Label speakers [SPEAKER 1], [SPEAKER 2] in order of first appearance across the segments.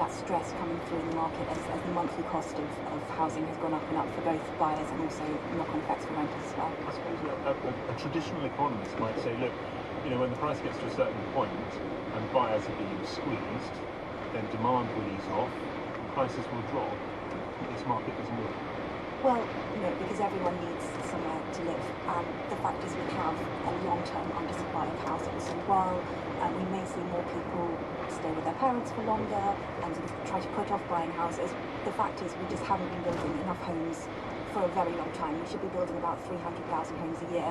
[SPEAKER 1] that stress coming through in the market as the monthly cost of housing has gone up and up for both buyers and also knock-on effects for renters as well.
[SPEAKER 2] I suppose a traditional economist might say, look, when the price gets to a certain point and buyers are being squeezed, then demand will ease off and prices will drop. This market doesn't work.
[SPEAKER 1] Well, because everyone needs somewhere to live, and the fact is we have a long-term undersupply of housing. So while we may see more people stay with their parents for longer and sort of try to put off buying houses, the fact is we just haven't been building enough homes for a very long time. We should be building about 300,000 homes a year.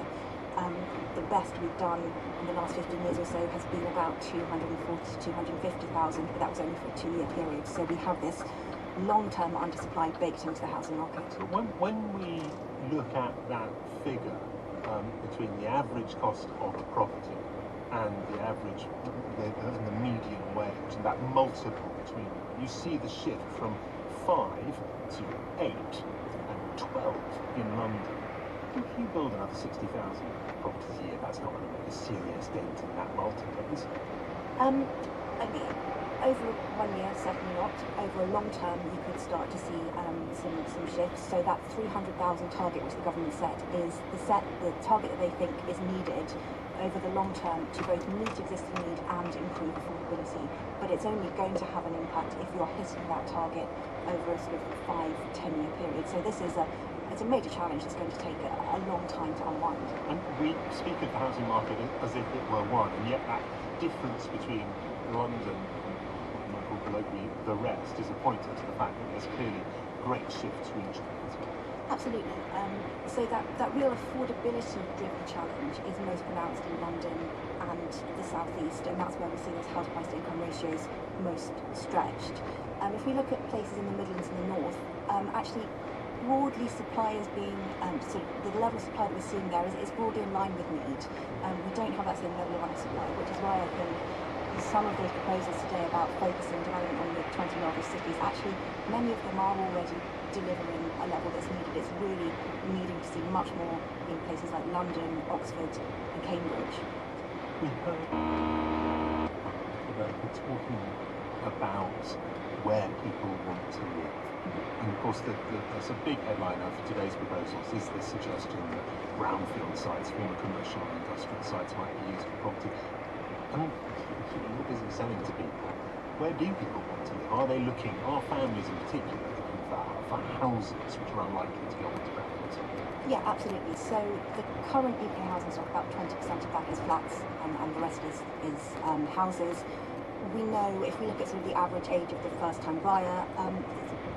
[SPEAKER 1] The best we've done in the last 15 years or so has been about 240 to 250,000, but that was only for a 2-year period. So we have this long-term undersupply baked into the housing market.
[SPEAKER 2] So when we look at that figure between the average cost of a property and the average, the median wage, and that multiple between them, you see the shift from 5 to 8 and 12 in London. If you build another 60,000 properties a year, that's not going to make a serious dent in that multiple, is it?
[SPEAKER 1] Over 1 year, certainly not. Over a long term, you could start to see some shifts. So that 300,000 target, which the government set, is the target that they think is needed over the long term to both meet existing need and improve affordability. But it's only going to have an impact if you're hitting that target over a sort of 5-10 year period. So this is it's a major challenge that's going to take a long time to unwind.
[SPEAKER 2] And we speak of the housing market as if it were one, and yet that difference between London and colloquially the rest is a pointer to the fact that there's clearly great shifts regionally.
[SPEAKER 1] Absolutely. So that real affordability-driven challenge is most pronounced in London and the southeast, and that's where we're seeing those house price to income ratios most stretched. If we look at places in the Midlands and the north, actually broadly supply is being the level of supply that we're seeing there is broadly in line with need. We don't have that same level of undersupply, which is why I think some of those proposals today about focusing development on the 20 largest cities, actually many of them are already delivering a level that's needed. It's really needing to see much more in places like London, Oxford and Cambridge.
[SPEAKER 2] We heard talking about where people want to live. And of course, there's a big headline of today's proposals is the suggestion that brownfield sites, former commercial and industrial sites, might be used for property. I mean, you're busy selling to people. Where do people want to live? Are families in particular looking for houses which are unlikely to go onto brownfield sites?
[SPEAKER 1] Yeah, absolutely. So the current UK housing stock, about 20% of that is flats and the rest is houses. We know if we look at sort of the average age of the first-time buyer,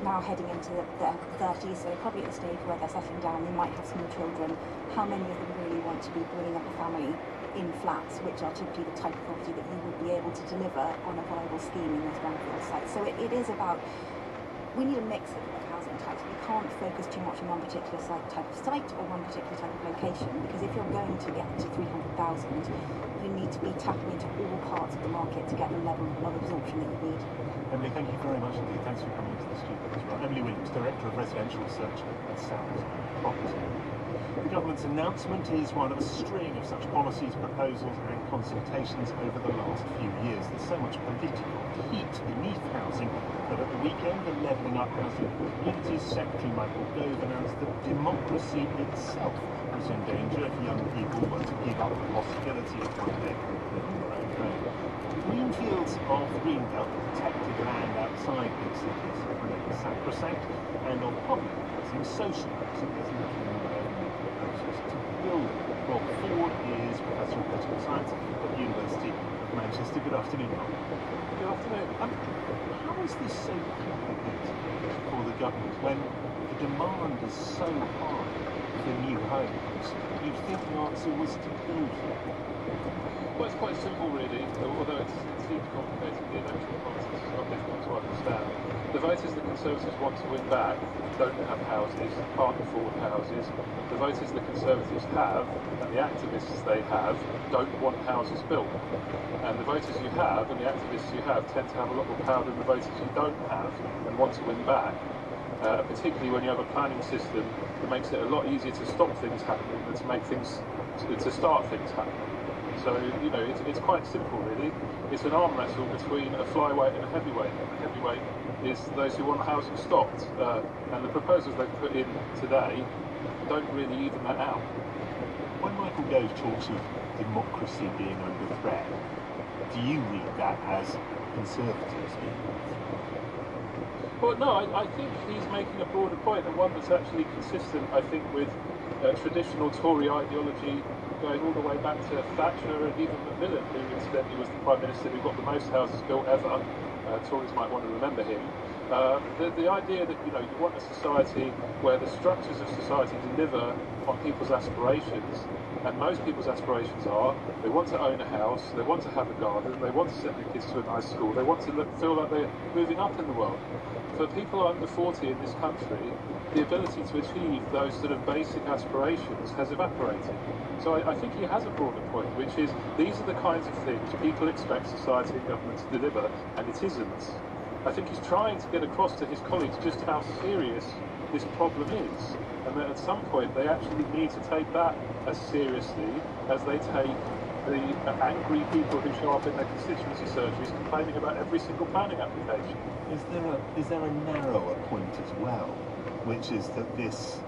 [SPEAKER 1] now heading into their 30s, so probably at the stage where they're settling down, they might have small children. How many of them really want to be bringing up a family in flats, which are typically the type of property that you would be able to deliver on a viable scheme in those brownfield sites? So it is about, we need a mix of housing types. We can't focus too much on one particular type of site or one particular type of location, because if you're going to get to 300,000, you need to be tapping into all parts of the market to get the level of absorption that you need.
[SPEAKER 2] Emily, thank you very much indeed. Thanks for coming into the studio as well. Emily Williams, Director of Residential Research at Savills Property. The government's announcement is one of a string of such policies, proposals and consultations over the last few years. There's so much political heat beneath housing that at the weekend the Levelling Up Housing Communities Secretary Michael Gove announced that democracy itself was in danger if young people were to give up the possibility of one day living their own home. Greenfields of Greenbelt, protected land outside big cities, remain sacrosanct, and on public housing, social housing, there's nothing in the way of new proposals to build it. Rob Ford is Professor of Political Science at the University of Manchester. Good afternoon, Rob.
[SPEAKER 3] Good afternoon.
[SPEAKER 2] How is this so complicated for the government when the demand is so high for new homes? You'd think the answer was to build them.
[SPEAKER 3] Well, it's quite simple, really, although it seems complicated. The electoral process is not difficult to understand. The voters the Conservatives want to win back don't have houses, can't afford houses. The voters the Conservatives have, and the activists they have, don't want houses built. And the voters you have, and the activists you have, tend to have a lot more power than the voters you don't have and want to win back. Particularly when you have a planning system that makes it a lot easier to stop things happening than to make things, to start things happening. So, you know, it's quite simple, really. It's an arm wrestle between a flyweight and a heavyweight. And the heavyweight is those who want housing stopped. And the proposals they've put in today don't really even that out.
[SPEAKER 2] When Michael Gove talks of democracy being under threat, do you read that as conservatives?
[SPEAKER 3] Well, no, I think he's making a broader point, and one that's actually consistent, I think, with traditional Tory ideology going all the way back to Thatcher and even Macmillan, who incidentally was the Prime Minister who got the most houses built ever. Tories might want to remember him. The idea that, you know, you want a society where the structures of society deliver on people's aspirations, and most people's aspirations are they want to own a house, they want to have a garden, they want to send their kids to a nice school, they want to feel like they're moving up in the world. For people under 40 in this country, the ability to achieve those sort of basic aspirations has evaporated. So I think he has a broader point, which is these are the kinds of things people expect society and government to deliver, and it isn't. I think he's trying to get across to his colleagues just how serious this problem is, and that at some point they actually need to take that as seriously as they take the angry people who show up in their constituency surgeries complaining about every single planning application.
[SPEAKER 2] Is there a narrower point as well, which is that this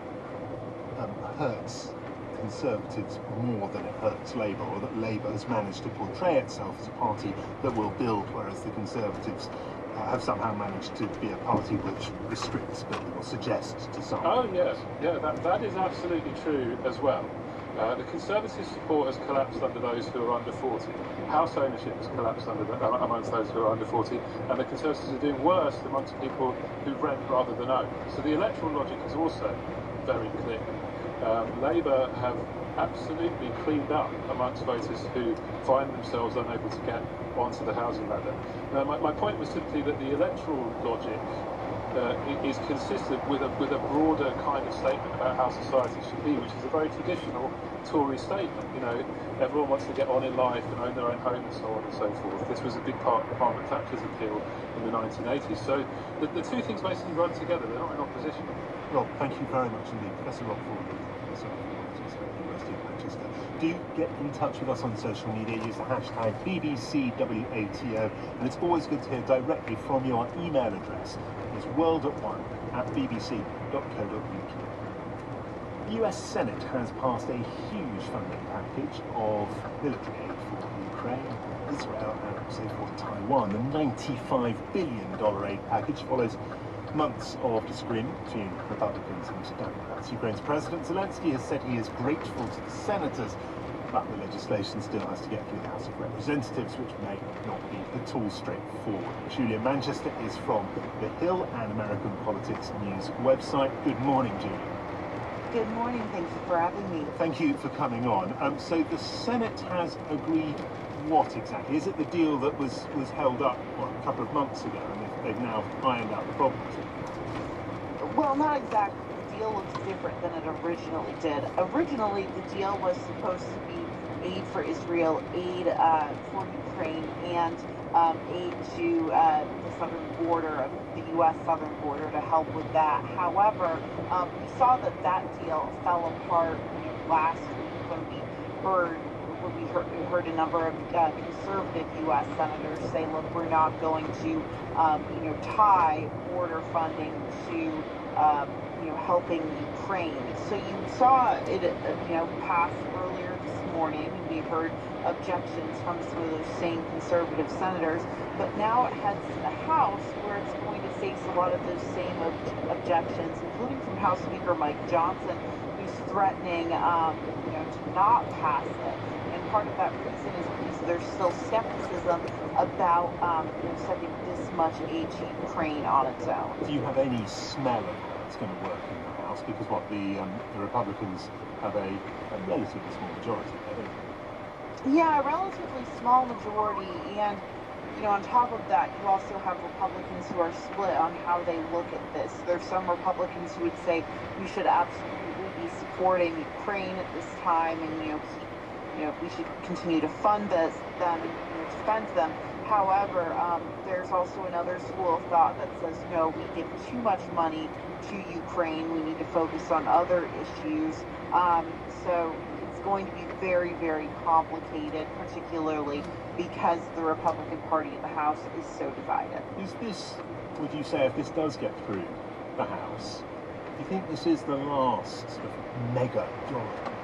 [SPEAKER 2] hurts Conservatives more than it hurts Labour, or that Labour has managed to portray itself as a party that will build, whereas the Conservatives have somehow managed to be a party which restricts building or suggests to some.
[SPEAKER 3] Oh yes, yeah, that is absolutely true as well. The Conservative support has collapsed under those who are under 40. House ownership has collapsed amongst those who are under 40, and the Conservatives are doing worse amongst people who rent rather than own. So the electoral logic is also very clear. Labour have absolutely cleaned up amongst voters who find themselves unable to get onto the housing ladder. My point was simply that the electoral logic is consistent with a broader kind of statement about how society should be, which is a very traditional Tory statement. You know, everyone wants to get on in life and own their own home and so on and so forth. This was a big part of Margaret Thatcher's appeal in the 1980s. So the two things basically run together. They're not in opposition.
[SPEAKER 2] Rob, thank you very much indeed. Professor Rob Ford, Professor of Economics at the University of Manchester. Do get in touch with us on social media. Use the hashtag BBCWATO, and it's always good to hear directly from your email address. It's world@1@bbc.co.uk. The US Senate has passed a huge funding package of military aid for Ukraine, Israel, and also for Taiwan. The $95 billion aid package follows months of disagreement between Republicans and Democrats. Ukraine's President Zelensky has said he is grateful to the senators, but the legislation still has to get through the House of Representatives, which may not be at all straightforward. Julia Manchester is from The Hill and American Politics News website. Good morning, Julia.
[SPEAKER 4] Good morning. Thank you for having me.
[SPEAKER 2] Thank you for coming on. So the Senate has agreed what exactly? Is it the deal that was held up a couple of months ago, and they've now ironed out the problems?
[SPEAKER 4] Well, not exactly. The deal looks different than it originally did. Originally, the deal was supposed to be aid for Israel, aid for Ukraine, and aid to the southern border, of the U.S. southern border, to help with that. However, we saw that deal fell apart last week when we heard a number of conservative U.S. senators say, "Look, we're not going to, tie border funding to, helping Ukraine." So you saw it, pass earlier this morning, and we heard objections from some of those same conservative senators. But now it heads to the House, where it's going to face a lot of those same objections, including from House Speaker Mike Johnson, who's threatening, to not pass it. And part of that reason is because there's still skepticism about sending this much aid to Ukraine on its own.
[SPEAKER 2] Do you have any smell of how it's going to work in the House? Because the Republicans have a relatively small majority there.
[SPEAKER 4] Yeah, a relatively small majority, and on top of that, you also have Republicans who are split on how they look at this. There's some Republicans who would say we should absolutely be supporting Ukraine at this time, and we should continue to fund them and defend them. However, there's also another school of thought that says, no, we give too much money to Ukraine. We need to focus on other issues. So it's going to be very, very complicated, particularly because the Republican Party in the House is so divided.
[SPEAKER 2] Is this, would you say, if this does get through the House, do you think this is the last sort of mega drive?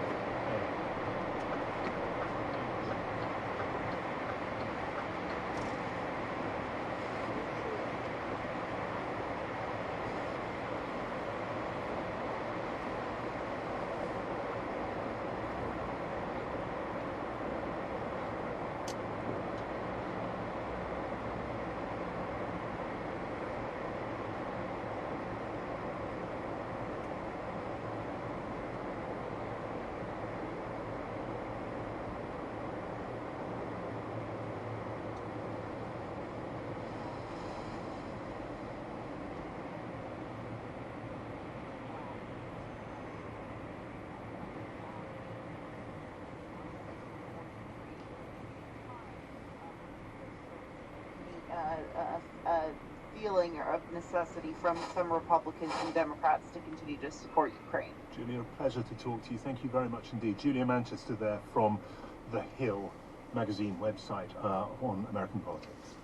[SPEAKER 4] Feeling of necessity from some Republicans and Democrats to continue to support Ukraine.
[SPEAKER 2] Julia, a pleasure to talk to you. Thank you very much indeed. Julia Manchester there from The Hill magazine website on American politics.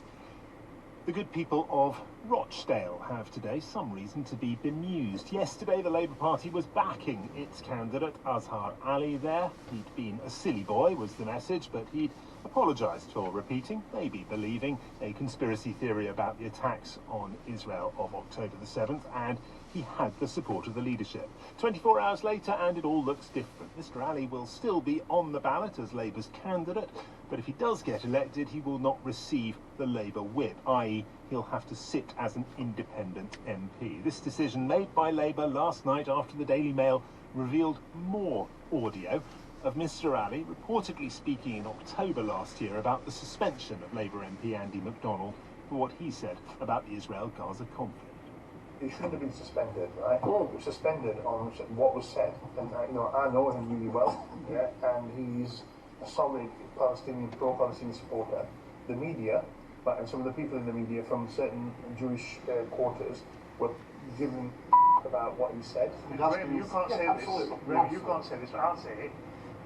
[SPEAKER 2] The good people of Rochdale have today some reason to be bemused. Yesterday, the Labour Party was backing its candidate, Azhar Ali, there. He'd been a silly boy, was the message, but he'd apologised for repeating, maybe believing, a conspiracy theory about the attacks on Israel of October the 7th, and he had the support of the leadership. 24 hours later, and it all looks different. Mr. Ali will still be on the ballot as Labour's candidate, but if he does get elected, he will not receive the Labour whip, i.e. he'll have to sit as an independent MP. This decision made by Labour last night after the Daily Mail revealed more audio of Mr. Ali reportedly speaking in October last year about the suspension of Labour MP Andy MacDonald for what he said about the Israel-Gaza conflict.
[SPEAKER 5] He shouldn't have been suspended, right? He was suspended on what was said, and I know him really well, yeah, and he's a solid Palestinian, pro-Palestinian supporter. The media, and some of the people in the media from certain Jewish quarters were given about what he said.
[SPEAKER 6] Graham, you can't say this. Graham, you can't say this. I'll say it.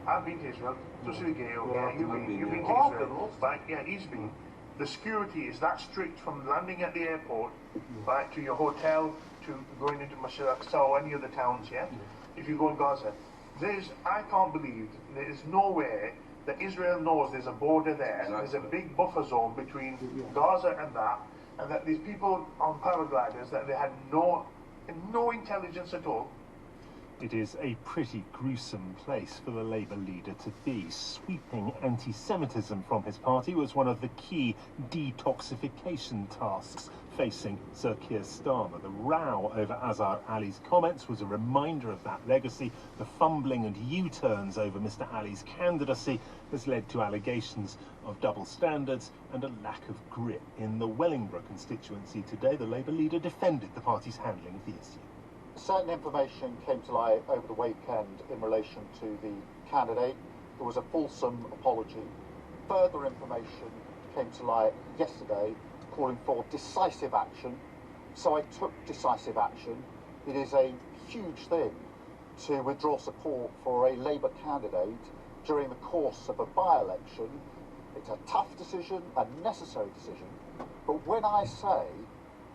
[SPEAKER 6] I've been to Israel. Just so you get it, okay? You've been to Israel. But yeah, he's been. The security is that strict from landing at the airport, right, to your hotel, to going into Masjid Al-Aqsa or any other towns, yeah? If you go in Gaza. I can't believe there is nowhere that Israel knows there's a border there. There's a big buffer zone between Gaza and that these people on paragliders, that they had no intelligence at all.
[SPEAKER 2] It is a pretty gruesome place for the Labour leader to be. Sweeping anti-Semitism from his party was one of the key detoxification tasks facing Sir Keir Starmer. The row over Azhar Ali's comments was a reminder of that legacy. The fumbling and U-turns over Mr. Ali's candidacy has led to allegations of double standards and a lack of grit. In the Wellingborough constituency today, the Labour leader defended the party's handling of the issue.
[SPEAKER 7] Certain information came to light over the weekend in relation to the candidate. There was a fulsome apology. Further information came to light yesterday calling for decisive action. So I took decisive action. It is a huge thing to withdraw support for a Labour candidate during the course of a by-election. It's a tough decision, a necessary decision. But when I say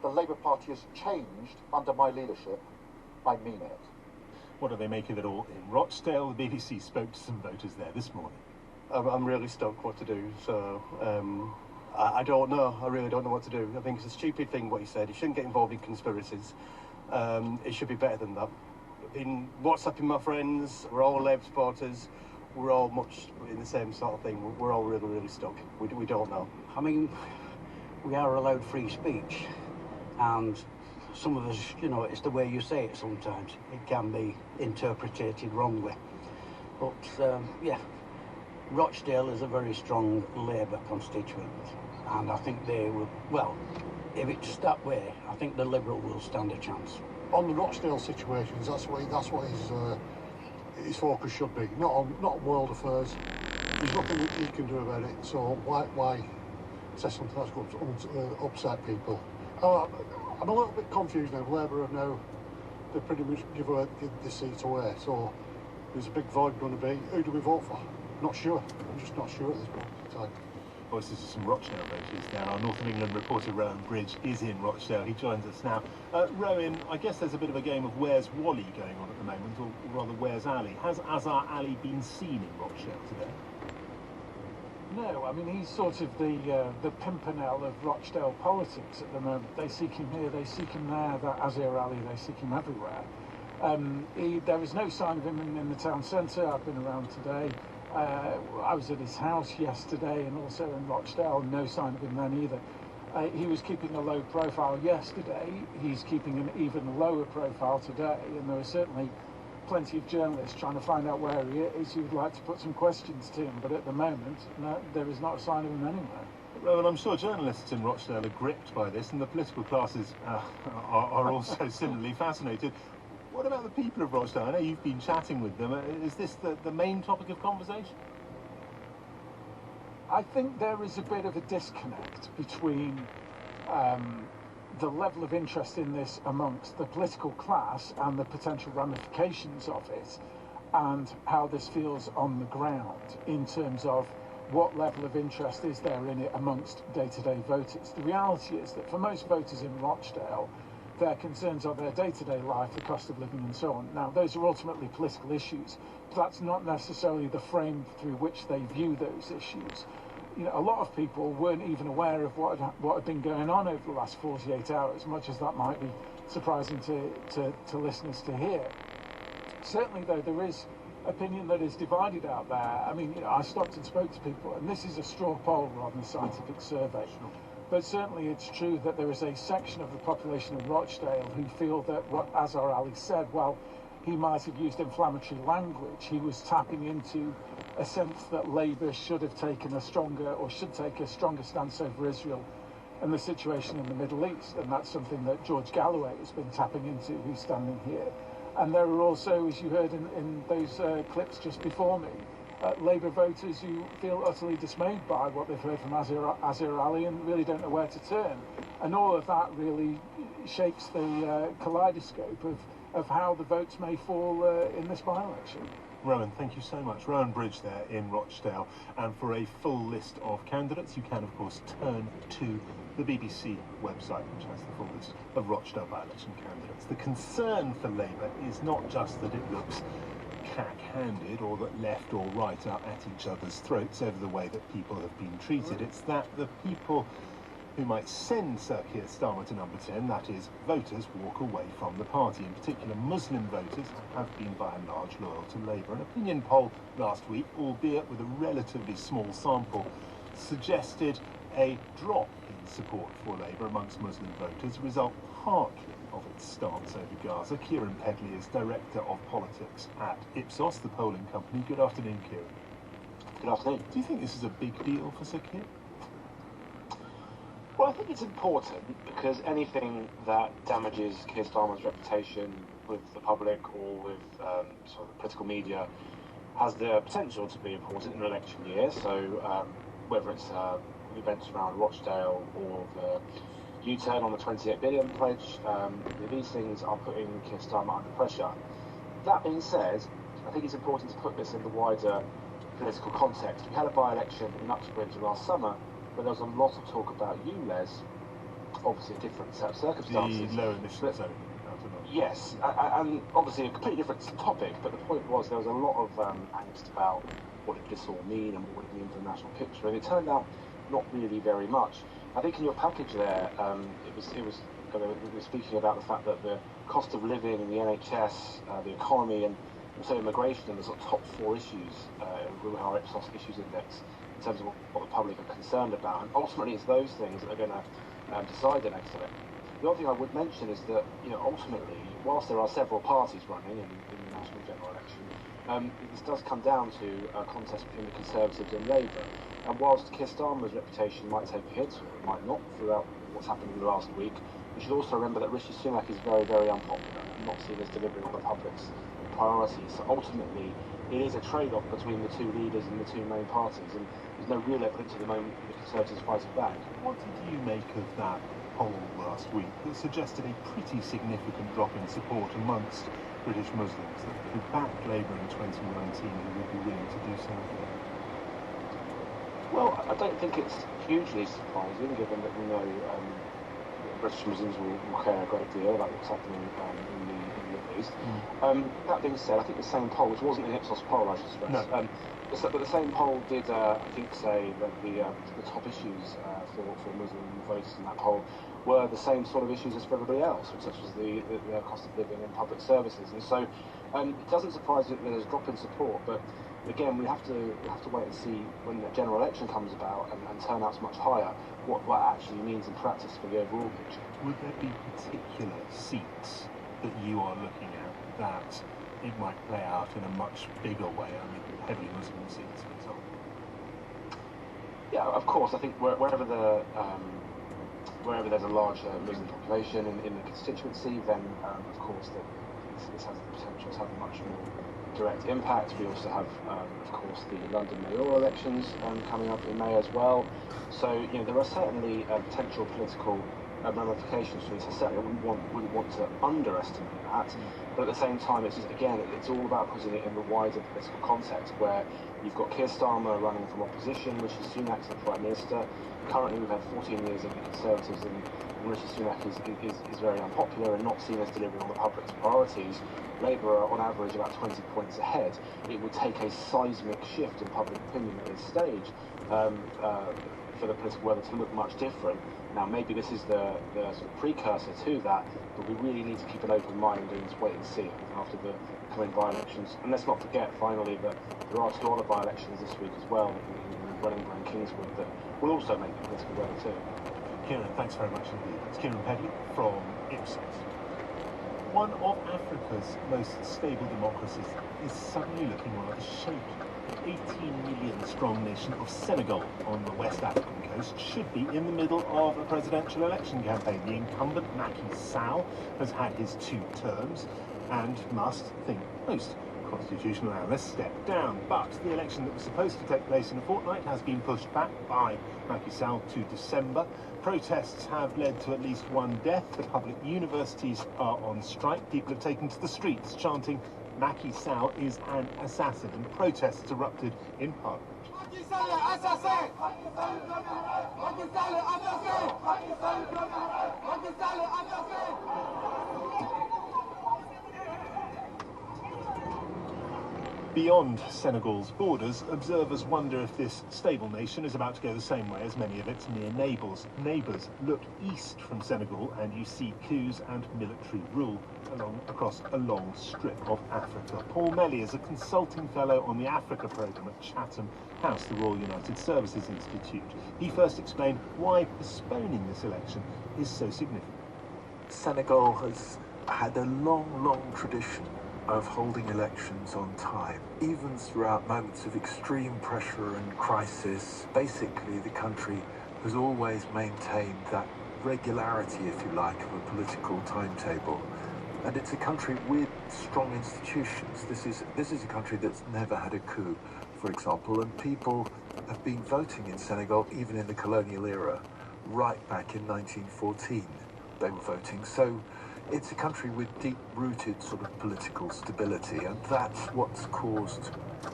[SPEAKER 7] the Labour Party has changed under my leadership, I mean it.
[SPEAKER 2] What do they make of it all in Rochdale? The BBC spoke to some voters there this morning.
[SPEAKER 8] I'm really stoked what to do, so I don't know. I really don't know what to do. I think it's a stupid thing what he said. He shouldn't get involved in conspiracies. It should be better than that. In WhatsApping my friends, we're all Labour supporters. We're all much in the same sort of thing. We're all really, really stuck. We don't know.
[SPEAKER 9] I mean, we are allowed free speech, and some of us, it's the way you say it sometimes. It can be interpreted wrongly. But, yeah, Rochdale is a very strong Labour constituent, and I think they will, well, if it's that way, I think the Liberal will stand a chance.
[SPEAKER 10] On the Rochdale situations, that's what his focus should be, not on world affairs. There's nothing that he can do about it, so why say something that's going to upset people? I'm a little bit confused now. Labour have now, they pretty much give the seat away, so there's a big void going to be. Who do we vote for? Not sure. I'm just not sure at this point in time.
[SPEAKER 2] Voices of some Rochdale voters there. Our North of England reporter Rowan Bridge is in Rochdale. He joins us now. Rowan, I guess there's a bit of a game of Where's Wally going on at the moment, or rather Where's Ali? Has Azhar Ali been seen in Rochdale today?
[SPEAKER 11] No, I mean, he's sort of the Pimpernel of Rochdale politics at the moment. They seek him here, they seek him there, that Azhar Ali, they seek him everywhere. There is no sign of him in the town centre. I've been around today. I was at his house yesterday and also in Rochdale, no sign of him then either. He was keeping a low profile yesterday, he's keeping an even lower profile today, and there are certainly plenty of journalists trying to find out where he is who would like to put some questions to him, but at the moment, no, there is not a sign of him anywhere.
[SPEAKER 2] Rowan, I'm sure journalists in Rochdale are gripped by this, and the political classes are also similarly fascinated. What about the people of Rochdale? I know you've been chatting with them. Is this the main topic of conversation?
[SPEAKER 11] I think there is a bit of a disconnect between the level of interest in this amongst the political class and the potential ramifications of it, and how this feels on the ground in terms of what level of interest is there in it amongst day-to-day voters. The reality is that for most voters in Rochdale, their concerns are their day-to-day life, the cost of living and so on. Now, those are ultimately political issues, but that's not necessarily the frame through which they view those issues. You know, a lot of people weren't even aware of what had been going on over the last 48 hours, much as that might be surprising to listeners to hear. Certainly, though, there is opinion that is divided out there. I mean, you know, I stopped and spoke to people, and this is a straw poll rather than a scientific survey. But certainly it's true that there is a section of the population of Rochdale who feel that what Azhar Ali said, well, he might have used inflammatory language. He was tapping into a sense that Labour should have taken a stronger, or should take a stronger stance over Israel and the situation in the Middle East. And that's something that George Galloway has been tapping into, who's standing here. And there are also, as you heard in those clips just before me, Labour voters who feel utterly dismayed by what they've heard from Azhar Ali and really don't know where to turn. And all of that really shapes the kaleidoscope of how the votes may fall in this by-election.
[SPEAKER 2] Rowan, thank you so much. Rowan Bridge there in Rochdale. And for a full list of candidates, you can, of course, turn to the BBC website, which has the full list of Rochdale by-election candidates. The concern for Labour is not just that it looks cack-handed or that left or right are at each other's throats over the way that people have been treated. It's that the people who might send Sir Keir Starmer to number 10, that is, voters, walk away from the party. In particular, Muslim voters have been by and large loyal to Labour. An opinion poll last week, albeit with a relatively small sample, suggested a drop in support for Labour amongst Muslim voters, result partly of its stance over Gaza. Kieran Pedley is Director of Politics at Ipsos, the polling company. Good afternoon, Kieran.
[SPEAKER 12] Good afternoon.
[SPEAKER 2] Do you think this is a big deal for Sir Keir?
[SPEAKER 12] Well, I think it's important because anything that damages Keir Starmer's reputation with the public or with sort of the political media has the potential to be important in an election year. So whether it's events around Rochdale or the U-turn on the 28 billion pledge, these things are putting Keir Starmer under pressure. That being said, I think it's important to put this in the wider political context. We had a by-election in Uxbridge last summer, but there was a lot of talk about ULEZ, obviously a different set of circumstances.
[SPEAKER 2] The low emission zone.
[SPEAKER 12] Yes, and obviously a completely different topic, but the point was there was a lot of angst about what did this all mean and what would it mean for the national picture, and it turned out not really very much. I think in your package there, we were speaking about the fact that the cost of living and the NHS, the economy, and also immigration are the sort of top 4 issues in our Ipsos Issues Index in terms of what the public are concerned about, and ultimately it's those things that are going to decide the next election. The other thing I would mention is that, you know, ultimately, whilst there are several parties running in the national general election, this does come down to a contest between the Conservatives and Labour. And whilst Keir Starmer's reputation might take a hit, or it might not, throughout what's happened in the last week, we should also remember that Rishi Sunak is very, very unpopular and not seen as delivering on the public's priorities. So ultimately, it is a trade-off between the two leaders and the two main parties, and there's no real evidence at the moment that the Conservatives fighting back.
[SPEAKER 2] What did you make of that poll last week that suggested a pretty significant drop in support amongst British Muslims who backed Labour in 2019 who would be willing to do so again?
[SPEAKER 12] Well, I don't think it's hugely surprising, given that we know British Muslims will care a great deal about what's happening in the Middle East. That being said, I think the same poll, which wasn't an Ipsos poll, I should stress, but the same poll did, I think, say that the top issues for Muslim voters in that poll were the same sort of issues as for everybody else, such as the cost of living and public services. And so it doesn't surprise that there's a drop in support, but again, we have to wait and see when the general election comes about and turnout's much higher, what that actually means in practice for the overall picture.
[SPEAKER 2] Would there be particular seats that you are looking at that it might play out in a much bigger way? I mean, heavily Muslim seats, for example.
[SPEAKER 12] Yeah, of course. I think wherever there's a large Muslim population in the constituency, then of course this has the potential to have a much more direct impact. We also have, of course, the London mayoral elections coming up in May as well. So, there are certainly potential political ramifications to this. I certainly wouldn't want to underestimate that. But at the same time, it's all about putting it in the wider political context, where you've got Keir Starmer running from opposition, Rishi Sunak as the Prime Minister. Currently, we've had 14 years of the Conservatives, and Rishi Sunak is very unpopular and not seen as delivering on the public's priorities. Labour are on average about 20 points ahead. It would take a seismic shift in public opinion at this stage for the political weather to look much different. Now, maybe this is the sort of precursor to that, but we really need to keep an open mind and wait and see after the coming by-elections. And let's not forget, finally, that there are 2 other by-elections this week as well, in Wellingborough and Kingswood, that will also make the political weather too.
[SPEAKER 2] Kieran, thanks very much indeed. It's Kieran Pedley from Ipsos. One of Africa's most stable democracies is suddenly looking rather shaky. The 18 million strong nation of Senegal on the West African coast should be in the middle of a presidential election campaign. The incumbent Macky Sall has had his 2 terms and must, think most constitutional analysts, step down. But the election that was supposed to take place in a fortnight has been pushed back by Macky Sall to December. Protests have led to at least 1 death. The public universities are on strike. People have taken to the streets chanting Macky Sall is an assassin, and protests erupted in Parliament.
[SPEAKER 13] Macky Sall est assassin! Macky Sall est assassin! Macky Sall est assassin!
[SPEAKER 2] Beyond Senegal's borders, observers wonder if this stable nation is about to go the same way as many of its near neighbours. Look east from Senegal and you see coups and military rule across a long strip of Africa. Paul Melly is a consulting fellow on the Africa programme at Chatham House, the Royal United Services Institute. He first explained why postponing this election is so significant.
[SPEAKER 14] Senegal has had a long tradition of holding elections on time, even throughout moments of extreme pressure and crisis. Basically, the country has always maintained that regularity, if you like, of a political timetable. And it's a country with strong institutions. This is a country that's never had a coup, for example, and people have been voting in Senegal even in the colonial era. Right back in 1914, they were voting. So it's a country with deep-rooted sort of political stability, and that's what's caused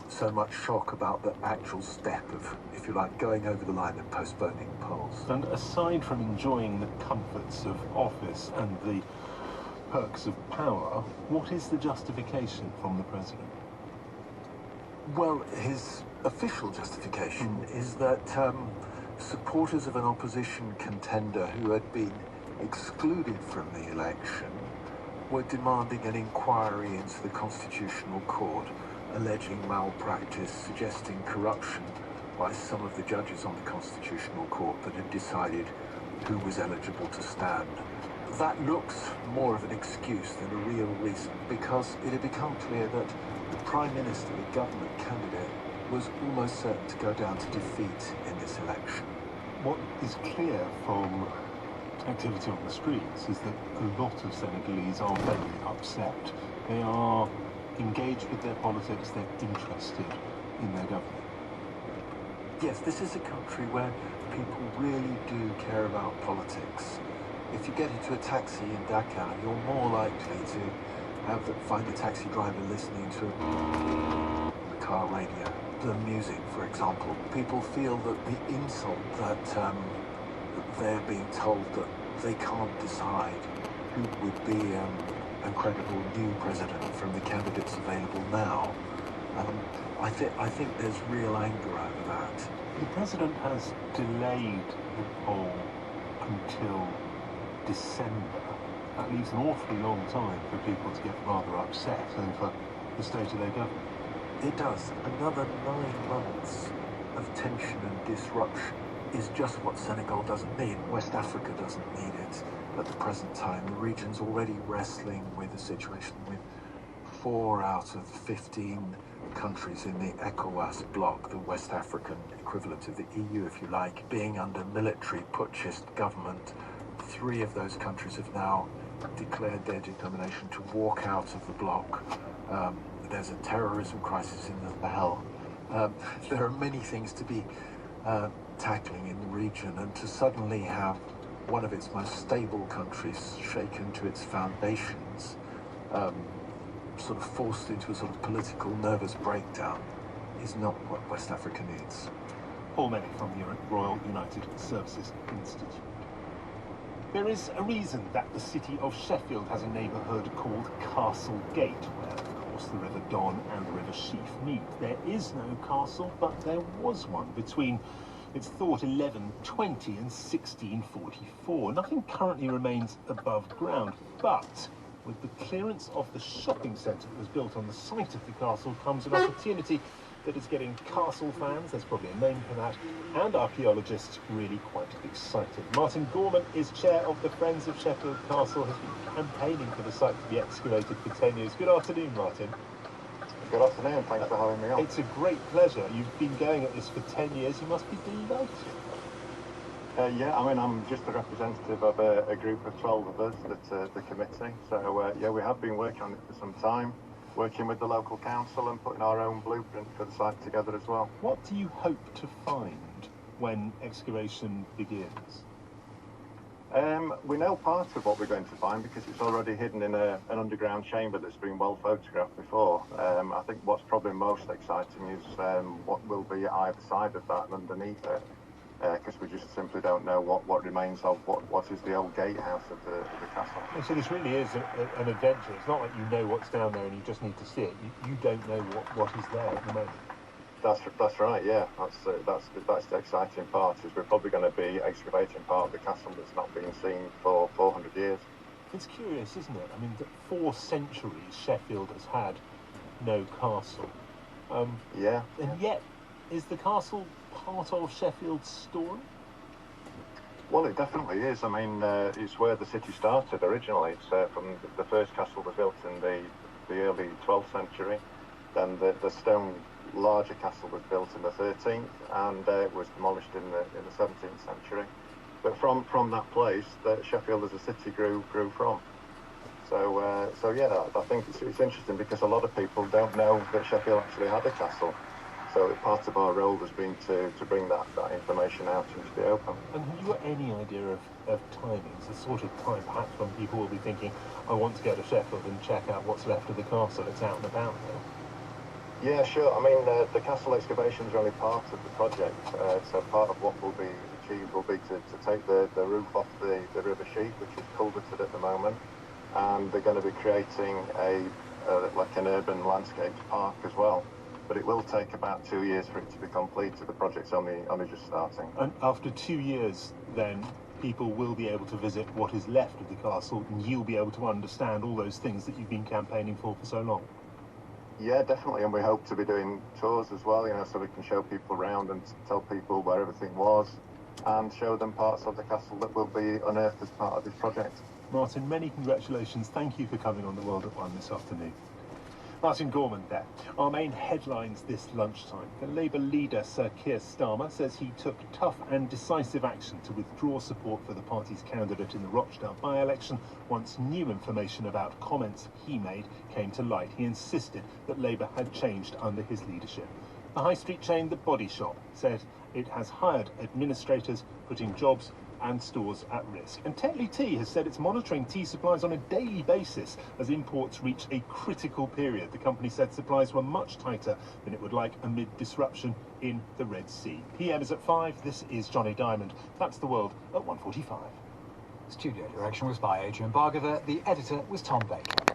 [SPEAKER 14] so much shock about the actual step of, if you like, going over the line and postponing polls.
[SPEAKER 2] And aside from enjoying the comforts of office and the perks of power, what is the justification from the president?
[SPEAKER 14] Well, his official justification is that supporters of an opposition contender who had been excluded from the election were demanding an inquiry into the Constitutional Court, alleging malpractice, suggesting corruption by some of the judges on the Constitutional Court that had decided who was eligible to stand. That looks more of an excuse than a real reason, because it had become clear that the Prime Minister, the government candidate, was almost certain to go down to defeat in this election.
[SPEAKER 2] What is clear from activity on the streets is that a lot of Senegalese are very upset. They are engaged with their politics, they're interested in their government.
[SPEAKER 14] Yes, this is a country where people really do care about politics. If you get into a taxi in Dakar, you're more likely to find a taxi driver listening to the car radio, the music, for example. People feel that the insult that they're being told that they can't decide who would be a credible new president from the candidates available now. I think there's real anger over that.
[SPEAKER 2] The president has delayed the poll until December. That leaves an awfully long time for people to get rather upset over the state of their government.
[SPEAKER 14] It does. Another 9 months of tension and disruption is just what Senegal doesn't need. West Africa doesn't need it at the present time. The region's already wrestling with a situation with 4 out of 15 countries in the ECOWAS bloc, the West African equivalent of the EU, if you like, being under military putschist government. 3 of those countries have now declared their determination to walk out of the bloc. There's a terrorism crisis in the Sahel. There are many things to be tackling in the region, and to suddenly have one of its most stable countries shaken to its foundations, sort of forced into a sort of political nervous breakdown, is not what West Africa needs.
[SPEAKER 2] Paul Melly from the Royal United Services Institute. There is a reason that the city of Sheffield has a neighbourhood called Castle Gate, where, of course, the River Don and the River Sheaf meet. There is no castle, but there was one between, it's thought, 1120 and 1644. Nothing currently remains above ground, but with the clearance of the shopping centre that was built on the site of the castle comes an opportunity that is getting castle fans, there's probably a name for that, and archaeologists really quite excited. Martin Gorman is chair of the Friends of Sheffield Castle, has been campaigning for the site to be excavated for 10 years. Good afternoon, Martin.
[SPEAKER 15] Good afternoon, thanks for having me on.
[SPEAKER 2] It's a great pleasure. You've been going at this for 10 years, you must be delighted.
[SPEAKER 15] Yeah, I mean, I'm just a representative of a group of 12 of us that's the committee. So, yeah, we have been working on it for some time, working with the local council and putting our own blueprint for the site together as well.
[SPEAKER 2] What do you hope to find when excavation begins?
[SPEAKER 15] We know part of what we're going to find because it's already hidden in an underground chamber that's been well photographed before. I think what's probably most exciting is what will be either side of that and underneath it. Because we just simply don't know what remains of what is the old gatehouse of the castle.
[SPEAKER 2] And so this really is an adventure. It's not like you know what's down there and you just need to see it. You don't know what is there at the moment.
[SPEAKER 15] That's right. Yeah, that's the exciting part. Is we're probably going to be excavating part of the castle that's not been seen for 400 years.
[SPEAKER 2] It's curious, isn't it? I mean, that 4 centuries Sheffield has had no castle.
[SPEAKER 15] Yeah.
[SPEAKER 2] And yet, is the castle part of Sheffield's story?
[SPEAKER 15] Well, it definitely is. I mean, it's where the city started originally. It's from the first castle was built in the early 12th century. Then the stone larger castle was built in the 13th, and it was demolished in the 17th century. But from that place, Sheffield as a city grew from. So yeah, I think it's interesting because a lot of people don't know that Sheffield actually had a castle. So part of our role has been to bring that information out into the open.
[SPEAKER 2] And have you got any idea of timings, the sort of time perhaps when people will be thinking, I want to go to Sheffield and check out what's left of the castle, it's out and about now?
[SPEAKER 15] Yeah, sure. I mean, the castle excavations are only part of the project. So part of what will be achieved will be to take the roof off the River Sheaf, which is culverted at the moment. And they're going to be creating like an urban landscapes park as well. But it will take about 2 years for it to be completed. The project's only just starting.
[SPEAKER 2] And after 2 years, then, people will be able to visit what is left of the castle, and you'll be able to understand all those things that you've been campaigning for so long.
[SPEAKER 15] Yeah, definitely, and we hope to be doing tours as well, so we can show people around and tell people where everything was, and show them parts of the castle that will be unearthed as part of this project.
[SPEAKER 2] Martin, many congratulations. Thank you for coming on The World at One this afternoon. Martin Gorman there. Our main headlines this lunchtime. The Labour leader, Sir Keir Starmer, says he took tough and decisive action to withdraw support for the party's candidate in the Rochdale by-election once new information about comments he made came to light. He insisted that Labour had changed under his leadership. The high street chain The Body Shop said it has hired administrators, putting jobs and stores at risk. And Tetley Tea has said it's monitoring tea supplies on a daily basis as imports reach a critical period. The company said supplies were much tighter than it would like amid disruption in the Red Sea. PM is at 5. This is Johnny Diamond. That's the world at 1:45.
[SPEAKER 16] Studio direction was by Adrian Bargather. The editor was Tom Baker.